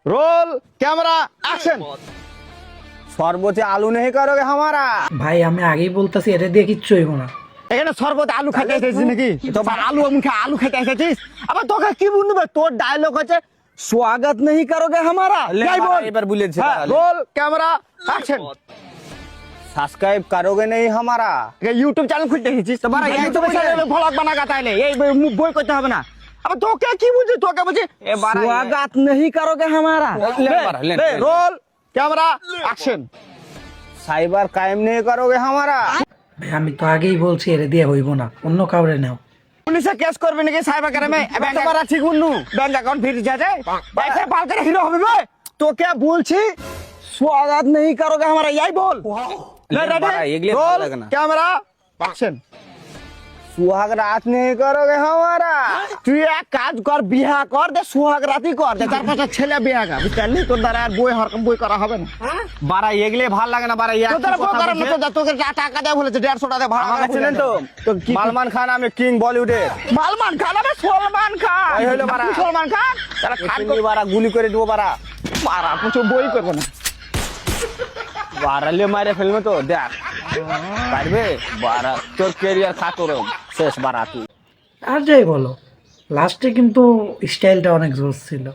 Roll camera action. শরবতে আলু নেই করোগে হামারা। ভাই আমি আগেই বলতাছি এটা দিয়ে কিচ্ছু হইব না। এখানে শরবতে আলু খাইতে এসেছিস নাকি? তো আলু মুখে আলু খাইতে এসেছিস? আবার তোকে কি বলবে? তোর ডায়লগ হচ্ছে स्वागत नहीं करोगे हमारा। এবার বুঝেছি। Roll camera action. সাবস্ক্রাইব करोगे नहीं हमारा। ইউটিউব চ্যানেল খুলতে এসেছিস? তো বাড়া ইউটিউবে চ্যানেলে ভ্লগ বানাগা তাইলে এই বই করতে হবে না। আবার তোকে কি বুঝি? তোকে বুঝি स्वागत नहीं करोगे हमारा। Roll camera action. साइबर कायम नहीं करोगे हमारा। ভাই আমি তো আগেই বলছি এটা দিয়ে হইব না, অন্য কাউরে নাও। পুলিশে কেস করবে নাকি সাইবার ক্রাইমে? ব্যাংক মারা ঠিক উন্নু ব্যাংক অ্যাকাউন্ট ফ্রিজ আছে বাইরে পাল করে হিরো হবে ভাই। তোকে বলছি स्वागत नहीं करोगे हमारा, यही बोल। Roll camera action. सुहाग रात नहीं करोगे हमारा। তুই এক কাজ কর, বিয়া কর দে, সুহাগ রাতই কর দে, তার পাশে ছেলে বিয়া কর, বুঝলি? তোর দ্বারা আর বই হরকম বই করা হবে না। বারা এগুলো ভাল লাগে না বারা। তোর দ্বারা বই করা না, তোকে টাকা দেয়া বলেছে 150 টাকা ভাড়া ছিলেন তো সালমান খান, আমি কিং বলিউডের। সালমান খান হবে সলমান খান। এই হলো বারা। সলমান খান তারা খান বারা গুলি করে দেবো বারা। মারা কিছু বই করবে না। বারালে মারে ফেলবে তো দেখ পারবে বারা। তোর ক্যারিয়ার খাতর শেষ বারা তুই। আর যাই বলো, লাস্টে কিন্তু স্টাইলটা অনেক জোর ছিল।